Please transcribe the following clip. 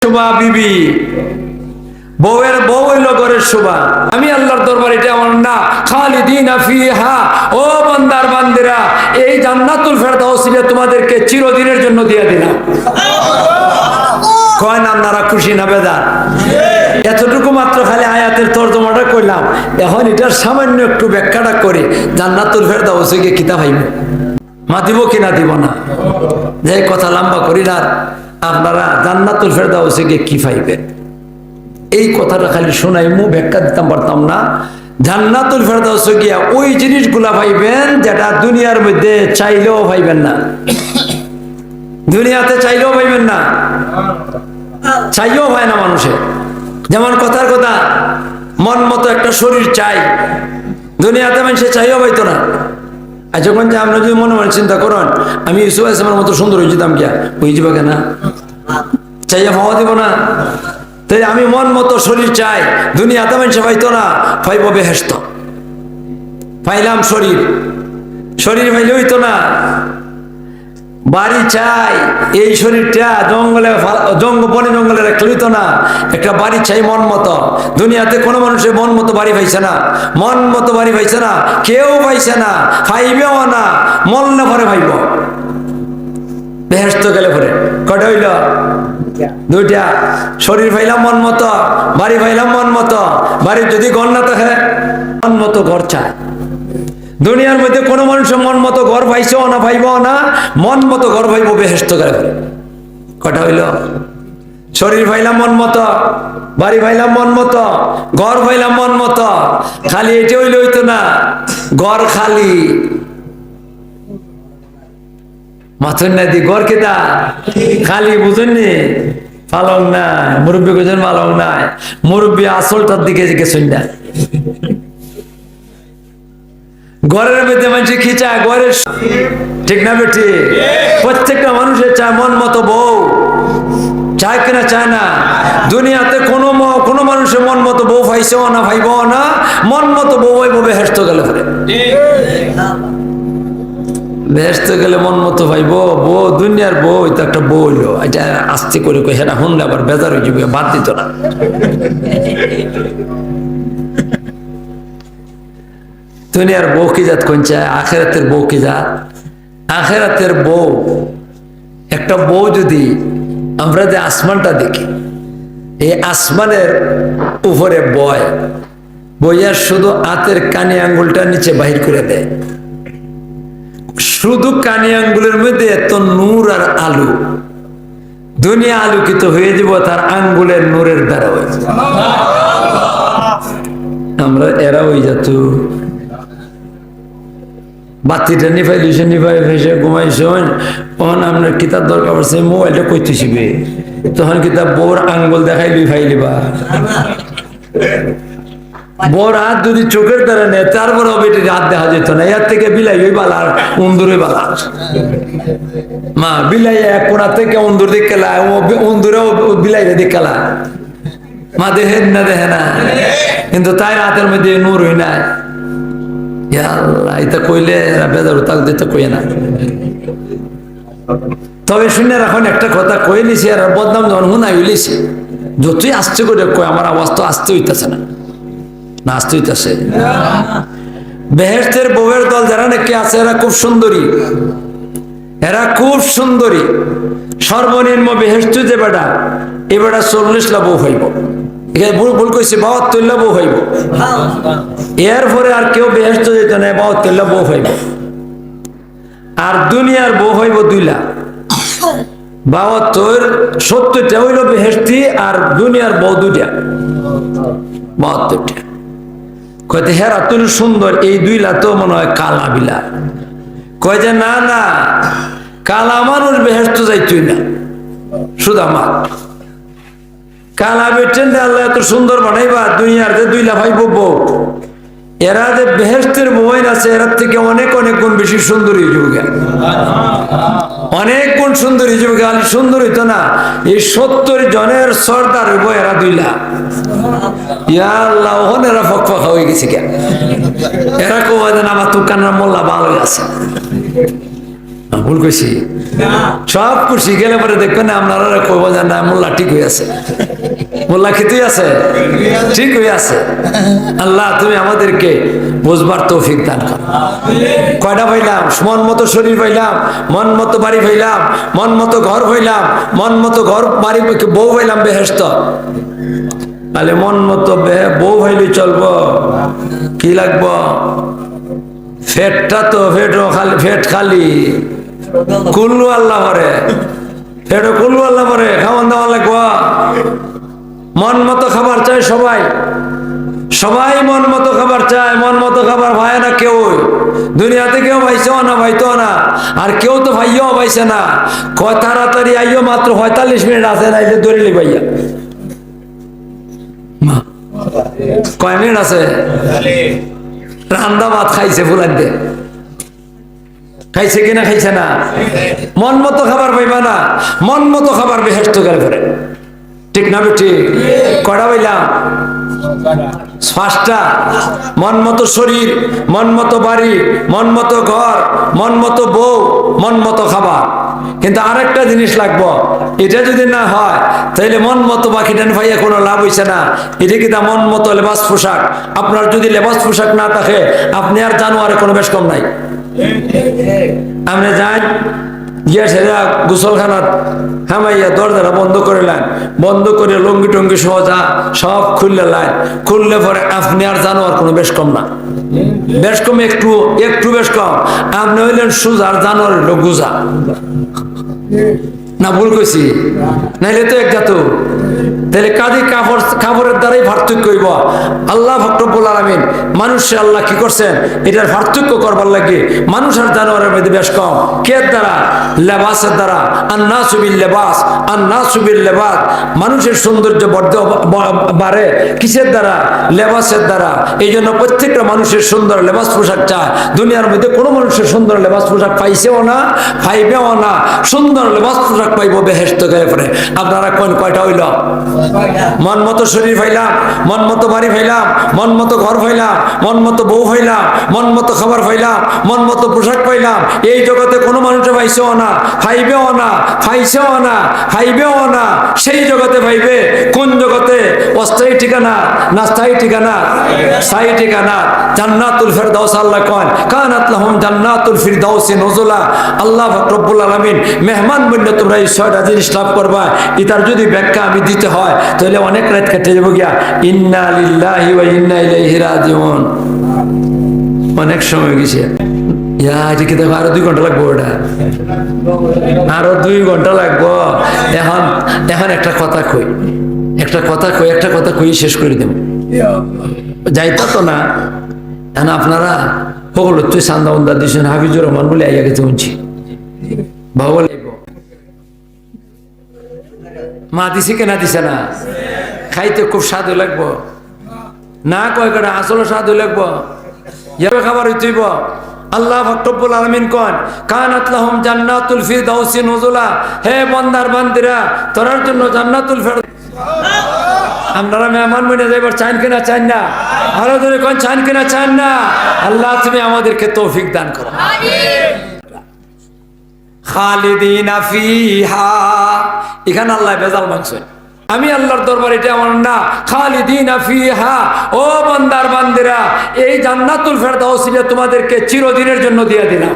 শোভা বিবি বউয়ের বউ হইল ঘরের শোভা। আমি আল্লাহর দরবার এটা আমার না, খালিদিনা ফিহা, ও বান্দার বান্দিরা, এই জান্নাতুল ফেরদাউস তোমাদেরকে চিরদিনের জন্য দিয়ে দিলাম। কয় না আপনারা খুশি না বেদার? এতটুকু মাত্র খালি আয়াতের তর্জমাটা কইলাম। এখন এটার সামান্য একটু ব্যাখ্যাটা করে জান্নাতুল ফেরদাউসে গিয়ে কিতাব হইব মা দিব কিনা দিব না, যে কথা লম্বা করি না। আপনারা জান্নাতুল ফেরদাউসে গিয়ে কি পাইবেন এই কথাটা খালি শোনাইমু, ব্যাখ্যা দিতাম পারতাম না। জান্নাতুল ফেরদাউসে গিয়া ওই জিনিসগুলা পাইবেন যেটা দুনিয়ার মধ্যে চাইলেও পাইবেন না, দুনিয়াতে চাইলেও পাইবেন না, চাইলেও হয় না মানুষের। যেমন কথার কথা, মন মতো একটা শরীর চাই, দুনিয়াতে মানুষে চাইও পাইতো না। আর যখন যে আমরা যদি মনে মনে চিন্তা করেন আমি ইউসুফ আলাইহিস মতো সুন্দর হয়ে যেতাম, গিয়া ওই যাবে কেনা চাইয়া পাওয়া দিব না। তাই আমি মন মতো শরীর চাই, দুনিয়াতে মানুষে পাইতো না, পাইব বেহেশত। পাইলাম শরীর, শরীর পাইলে হইতো না। বাড়ি চাই, এই শরীরটা জঙ্গলে বনে জঙ্গলে রাখলে হইতো না, একটা বাড়ি চাই মন মতো। দুনিয়াতে কোনো মানুষের মন মতো বাড়ি পাইছে না, মন মতো বাড়ি পাইছে না, কেউ পাইছে না, পাইবেও না। মন না পরে পাইব বেহেশত গেলে পরে। কটা হইল? দুইটা। শরীর পাইলাম মন মতো, বাড়ি পাইলাম মন মতো। বাড়ির যদি ঘর না থাকে, মন মতো ঘর চায়। দুনিয়ার মধ্যে কোনো মানুষের মন মতো ঘর পাইছেও না, পাইব না। মন মতো ঘর পাইব বেহেশত গেলে পরে। কটা হইল? শরীর পাইলাম মন মতো, বাড়ি পাইলাম মন মতো, ঘর পাইলাম মন মতো। খালি এটা হইলে হইতো না, ঘর খালি মাথুর না দি ঘর কেটা খালি, বুঝেননি? পালং নাই, মুরব্বী কোজন পালং নাই, মুরব্বী আসলটার দিকে গেছেন না। ঘরের মধ্যে মানুষ খিচা, ঘরের ঠিক না বেটি? প্রত্যেকটা মানুষের চায় মন মতো বউ, চায় কিনা চায় না? দুনিয়াতে কোনো মানুষের মন মতো বউ পাইছেও না, ভাইব না। মন মতো বউ হইব বেহেশত গেলে পরে। বেহেশত গেলে মন মতো ভাইব বউ, দুনিয়ার বউ তো একটা বউ হইলো, এটা আস্তে করে কই হেরা শুনলে আবার বেজার হয়ে যাবে, বাদ দিত না। দুনিয়ার বউ কি জাত কোন চায়? আখেরাতের বউ কি জাত? আখেরাতের বউ, একটা বউ যদি আমরা যে আসমানটা দেখি, এই আসমানের উপরে বয়, বইয়ার শুধু হাতের কানি আঙ্গুলটা নিচে বাহির করে দেয়, শুধু কানি আঙ্গুলের মধ্যে এত নূর আর আলো, দুনিয়া আলোকিত হয়ে যাব তার আঙ্গুলের নূরের দ্বারা। আমরা এরা হয়ে যেত বাতিটা নিভাই দিয়েছে, নিভাই ফেসে ঘুমাইছে, তখন আপনার কিতাব দরকার পড়ছে, মোবাইলটা কইতে শিবে, তখন কিতাব বোর আঙ্গুল দেখাইলি ফাইলিবা। বড় হাত যদি চোখের দ্বারা নেয়, তারপরে বেটির হাত দেখা যেত না। এর থেকে বিলাই ওই বালা, উন্দুরে বালা। মা বিলাই এক কোনা থেকে উন্দুর দেখে লা, উন্দুরেও বিলাইরে দেখে লা। মা দেখে না, দেখে না, কিন্তু তাই হাতের মধ্যে নূর হই নাই। এটা কইলে বেজার তাক দিতে কই না। তবে শুনে এখন একটা কথা কই নিছি, আর বদনাম যখন হুনাই হইলিছে, যতই আসতে করে কই আমার আওয়াজ তো আসতে হইতেছে না, না আসতে হইতেছে। বেহেশতের বউয়ের দল যারা নাকি আছে, এরা খুব সুন্দরী, এরা খুব সুন্দরী। সর্বনিম্ন বেহেশত যে বেটা, এ বেটা 40 লা বউ হইব। ভুল কইছে, 72 লা বউ হইব। এরপরে আর কেউ বেহেশত যেত না, 72 লা বউ হইব। আর দুনিয়ার বউ হইব 2 লাখ। 72, 70টা হইল বেহেশতি, আর দুনিয়ার বউ 2টা, 72টা। কয়তে হেরা তুমি সুন্দর, এই 2 লাখ তো মনে হয় কালা বিলা। কয় যে না না, কালা মানুষ বেহেশত যাইতই না, সুদা মা কালা বেটেন আল্লাহ এত সুন্দর বানাইবা, দুনিয়ার যে 2 লাখ ভাই বউ, এরা যে বেহেশতের বউয়ের আছে, এরার থেকে অনেক অনেক গুণ বেশি সুন্দরী যুগে, অনেক গুণ সুন্দরী যুগে। খালি সুন্দর হইতো না, এই 70 জনের সর্দার হইব এরা 2 লাখ। ইয়া আল্লাহ, ওখানে এরা ফকফকা হয়ে গেছে কেন? এরা কেউ আমার তুকান্নার মোল্লা ভালো আছে, ভুল কইছি? সব খুশি গেলে পরে দেখবেন আপনারা কইব যে না মোল্লা ঠিক হয়ে আছে, মোল্লা ঠিকই আছে, ঠিক হয়ে আছে। আল্লাহ তুমি আমাদেরকে বুঝবার তৌফিক দান করো। কয়টা পাইলাম? মন মতো শরীর পাইলাম, মন মতো বাড়ি পাইলাম, মন মতো ঘর পাইলাম, মন মতো ঘর বাড়ি বউ পাইলাম বেহেশত। তাহলে মন মতো বউ ভাইলে চলবো, কি লাগবো? ফেটটা তো ফেটও খালি, ফেট খালি কুল্লু আল্লাহ পরে, ফেটও কুল্লু আল্লাহ পরে খাওয়ান দাওয়া লাগবো। মন মতো খাবার চায় সবাই, সবাই মন মতো খাবার চায়। মন মতো খাবার ভাই না কেউ, দুনিয়াতে কেউ ভাইছেও না, ভাইতো না, আর কেউ তো ভাইও ভাইছে না। কয় তাড়াতাড়ি আইও, মাত্র 45 মিনিট আছে, নাইলে দৌড়িলি ভাইয়া। কয় মিনিট আছে? রান্দা ভাত খাইছে ফুলান দে, খাইছে কিনা? খাইছে না। মন মতো খাবার পাইবা না, মন মতো খাবার বেহেশত করে, ঠিক না বেটি? কয়টা পাইলাম? 5টা। মন মতো শরীর, মন মতো বাড়ি, মন মতো ঘর, মন মতো বউ, মন মতো খাবার। কিন্তু আরেকটা জিনিস লাগবো, এটা যদি না হয় তাহলে মন মতো বাকিটা ভাইয়া কোনো লাভ হইছে না। এটা কি তা মন মতো লেবাস পোশাক? আপনার যদি লেবাস পোশাক না থাকে, আপনি আর জানোয়ারে কোনো বেশ কম নাই। আপনি যান গিয়া সেরা গোসলখানাত হামাইয়া দরজাটা বন্ধ করে লাইন, বন্ধ করে লঙ্গি টঙ্গি সহজা সব খুললে লাইন, খুললে পরে আপনি আর জানোয়ার কোনো বেশ কম না। বেশ কম একটু, একটু বেশ কম। আপনি হইলেন সুজা, আর জানোয়ার হইল গুজা। না ভুল কইছি? নাইলে তো এক জাত। তাহলে কাজী কাপড়ের দ্বারাই পার্থক্য হইব। আল্লাহ রব্বুল আলামিন মানুষে আল্লাহ কি করছেন, এটার পার্থক্য করবার লাগে মানুষ আর জানোয়ারের মধ্যে বেশ কম। কে দ্বারা? লেবাসের দ্বারা। আন্নাসু বিল লেবাস, আন্নাসু বিল লেবাস। মানুষের সৌন্দর্য বাড়ে কিসের দ্বারা? লেবাসের দ্বারা। এই জন্য প্রত্যেকটা মানুষের সুন্দর লেবাস পোশাক চায়। দুনিয়ার মধ্যে কোনো মানুষের সুন্দর লেবাস পোশাক পাইছেও না, পাইবেও না। সুন্দর লেবাস পোশাক পাইব বেহেশত গেলে পরে। আপনারা কোন কয়টা হইল? মন মতো শরীর পাইলাম, মন মতো বাড়ি পাইলাম, মন মতো ঘর পাইলাম, মন মতো বউ পাইলাম, মন মতো খাবার পাইলাম, মন মতো পোশাক পাইলাম। এই জগতে কোনো মানুষে পাইছেও না, পাইবেও না, পাইছেও না, পাইবেও না। সেই জগতে পাইবে কোন জগতে? অস্থায়ী ঠিকানা না স্থায়ী ঠিকানা? স্থায়ী ঠিকানা জান্নাতুল ফিরদাউস। আল্লাহ কন কানাত লাহুম জান্নাতুল ফিরদাউসি নুজুলা। আল্লাহ রব্বুল আলামিন মেহমান বললে তোমরা এই 6টা জিনিস লাভ করবা। এটার যদি ব্যাখ্যা আমি দিতে হয় তাহলে অনেক রাত কেটে যাবো গিয়া। ইন্না লিল্লাহি ওয়া ইন্না ইলাইহি রাজিউন। অনেক সময় গেছে। এদিকে দেখো আরো 2 ঘন্টা লাগবো, ওটা আরো 2 ঘন্টা লাগবো। এখন একটা কথা কই, একটা কথা কই শেষ করে দেব। যাইতা তো না আপনারা সকল তুই সান্দা বন্দা দিচ্ছেন। হাফিজুর রহমান বলে আইয়া গেছে শুনছি, ভাবো মা দিছে কেনা দিছে না? খাইতে খুব স্বাদও লাগবো না? কয় কটা আসলে স্বাদও লাগবো, খাবার হইতেইব। আল্লাহ রব্বুল আলামিন কোন কানাত লাহুম জান্নাতুল ফিরদাউসি নুজুলা। হে বান্দার বান্দিরা, তোরার জন্য জান্নাতুল ফিরদাউস। আপনারা মেহমান বনে যাইবার চান কিনা? চান না? আরো ধরে কোন চান কিনা? চান না? আল্লাহ তুমি আমাদেরকে তৌফিক দান করো। আমিন। খালিদিনা ফিহা, এখানে আল্লাহ বেজাল মানছে। আমি আল্লাহর দরবার এটা আমার না। খালিদিনা ফিহা, ও বান্দার বান্দিরা, এই জান্নাতুল ফিরদাউস তোমাদেরকে চিরদিনের জন্য দিয়ে দিলাম।